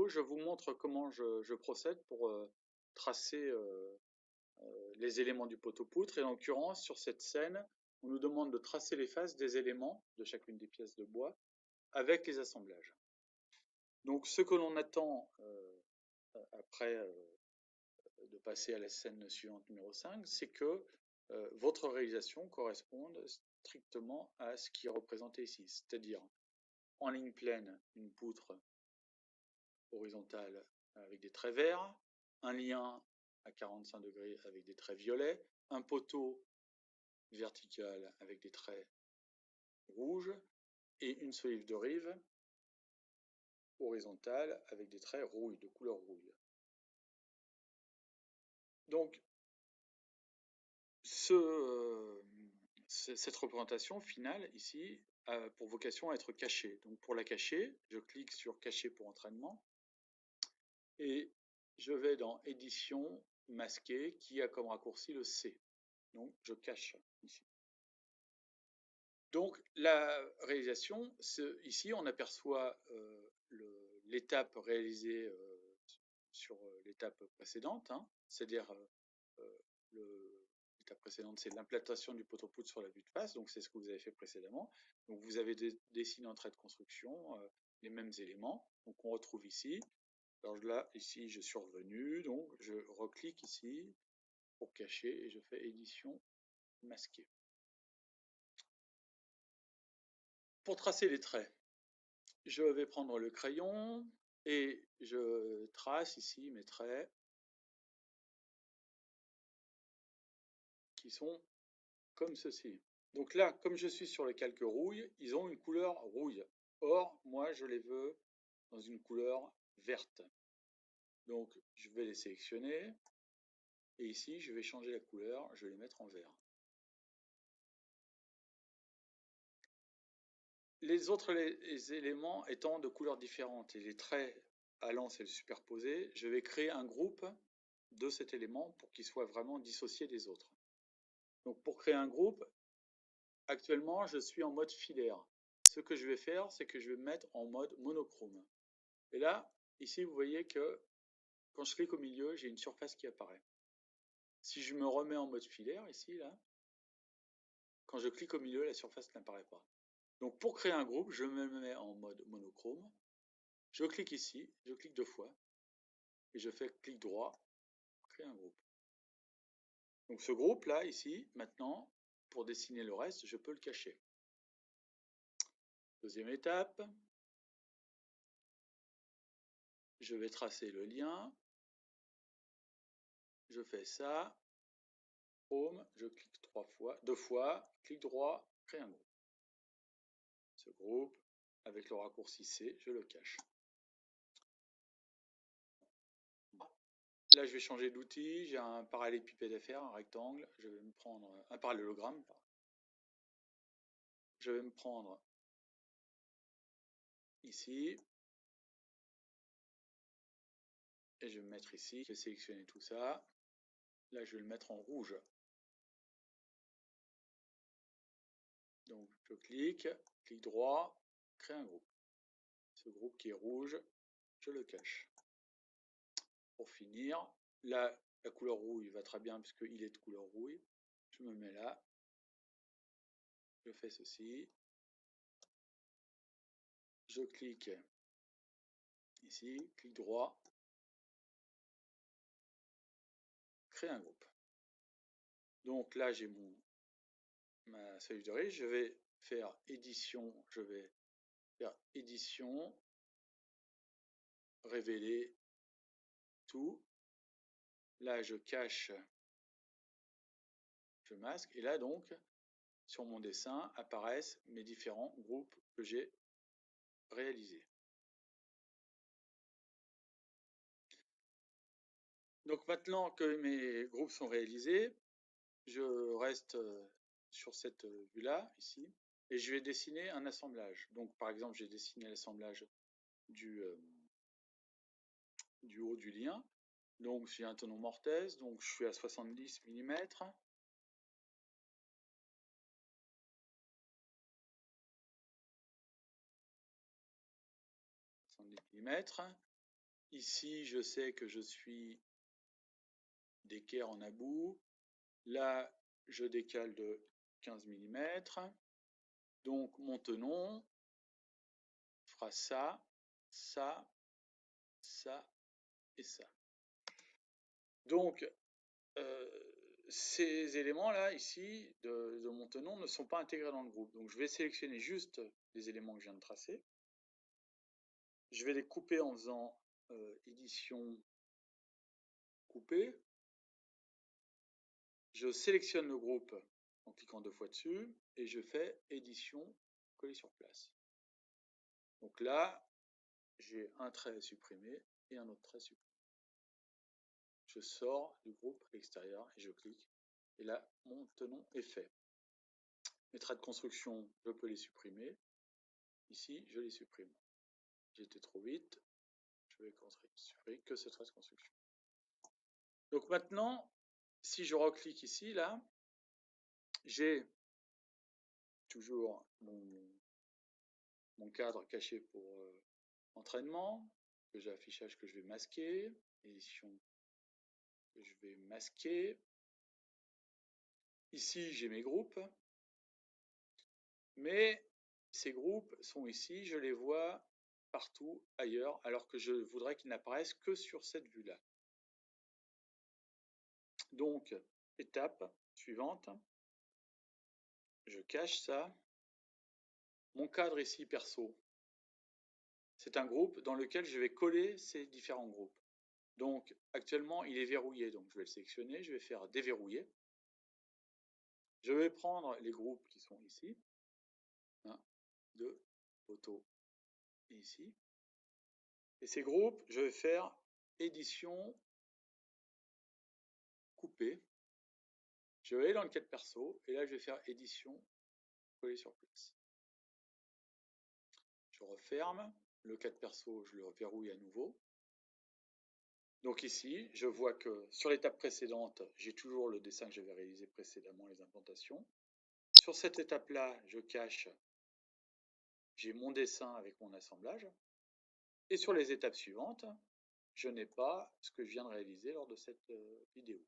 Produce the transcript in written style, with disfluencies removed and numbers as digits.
vidéo, je vous montre comment je procède pour tracer les éléments du poteau-poutre. Et en l'occurrence, sur cette scène, on nous demande de tracer les faces des éléments de chacune des pièces de bois avec les assemblages. Donc ce que l'on attend après de passer à la scène suivante numéro 5, c'est que votre réalisation corresponde strictement à ce qui est représenté ici, c'est-à-dire en ligne pleine, une poutre horizontale avec des traits verts, un lien à 45 degrés avec des traits violets, un poteau vertical avec des traits rouges et une solive de rive horizontale avec des traits rouille, de couleur rouille. Donc, cette représentation finale ici a pour vocation à être cachée. Donc pour la cacher, je clique sur cacher pour entraînement et je vais dans édition masquée qui a comme raccourci le C. Donc je cache ici. Donc la réalisation, ici on aperçoit l'étape réalisée sur l'étape précédente, hein, c'est-à-dire l'étape précédente, c'est l'implantation du poteau-poutre sur la vue de face, donc c'est ce que vous avez fait précédemment. Donc vous avez dessiné en trait de construction les mêmes éléments, donc on retrouve ici. Alors là, ici, je suis revenu, donc je reclique ici pour cacher et je fais édition masquée. Pour tracer les traits, je vais prendre le crayon et je trace ici mes traits qui sont comme ceci. Donc là, comme je suis sur le calque rouille, ils ont une couleur rouille. Or, moi, je les veux dans une couleur verte. Donc, je vais les sélectionner. Et ici, je vais changer la couleur. Je vais les mettre en vert. Les autres les éléments étant de couleurs différentes et les traits allant se superposer, je vais créer un groupe de cet élément pour qu'il soit vraiment dissocié des autres. Donc, pour créer un groupe, actuellement, je suis en mode filaire. Ce que je vais faire, c'est que je vais me mettre en mode monochrome. Et là, ici, vous voyez que quand je clique au milieu, j'ai une surface qui apparaît. Si je me remets en mode filaire, ici, là, quand je clique au milieu, la surface n'apparaît pas. Donc pour créer un groupe, je me mets en mode monochrome. Je clique ici, je clique 2 fois, et je fais clic droit, créer un groupe. Donc ce groupe-là, ici, maintenant, pour dessiner le reste, je peux le cacher. Deuxième étape, je vais tracer le lien. Je fais ça, Chrome, je clique 2 fois, clic droit, créer un groupe. Ce groupe, avec le raccourci C, je le cache. Là, je vais changer d'outil. J'ai un parallélépipède à faire, un rectangle. Je vais me prendre un parallélogramme. Je vais me prendre ici. Et je vais me mettre ici. Je vais sélectionner tout ça. Là, je vais le mettre en rouge. Donc, je clique droit, créer un groupe. Ce groupe qui est rouge, je le cache. Pour finir, là, la couleur rouille va très bien puisqu'il est de couleur rouille. Je me mets là. Je fais ceci. Je clique ici, clic droit, créer un groupe. Donc là, j'ai ma solive de riche. Je vais faire édition, révéler tout. Là, je cache, je masque. Et là, donc, sur mon dessin, apparaissent mes différents groupes que j'ai réalisés. Donc maintenant que mes groupes sont réalisés, je reste sur cette vue-là, ici, et je vais dessiner un assemblage. Donc par exemple, j'ai dessiné l'assemblage du haut du lien. Donc j'ai un tenon mortaise, donc je suis à 70 mm. Ici, je sais que je suis d'équerre en about. Là, je décale de 15 mm. Donc, mon tenon fera ça, ça, ça et ça. Donc, ces éléments-là, ici, de mon tenon, ne sont pas intégrés dans le groupe. Donc, je vais sélectionner juste les éléments que je viens de tracer. Je vais les couper en faisant édition couper. Je sélectionne le groupe en cliquant 2 fois dessus et je fais édition coller sur place. Donc là, j'ai un trait supprimé et un autre trait supprimé. Je sors du groupe extérieur et je clique. Et là, mon tenon est fait. Mes traits de construction, je peux les supprimer. Ici, je les supprime. J'étais trop vite. Je vais supprimer que ce trait de construction. Donc maintenant, si je reclique ici, là, j'ai toujours mon cadre caché pour entraînement, que j'ai affichage que je vais masquer, édition que je vais masquer. Ici, j'ai mes groupes, mais ces groupes sont ici, je les vois partout ailleurs, alors que je voudrais qu'ils n'apparaissent que sur cette vue-là. Donc, étape suivante, je cache ça. Mon cadre ici, perso, c'est un groupe dans lequel je vais coller ces différents groupes. Donc, actuellement, il est verrouillé, donc je vais le sélectionner, je vais faire déverrouiller. Je vais prendre les groupes qui sont ici, 1, 2, photo, et ici. Et ces groupes, je vais faire édition, couper. Je vais aller dans le cadre perso, et là, je vais faire édition, coller sur place. Je referme. Le cadre perso, je le verrouille à nouveau. Donc ici, je vois que sur l'étape précédente, j'ai toujours le dessin que j'avais réalisé précédemment, les implantations. Sur cette étape-là, je cache, j'ai mon dessin avec mon assemblage. Et sur les étapes suivantes, je n'ai pas ce que je viens de réaliser lors de cette vidéo.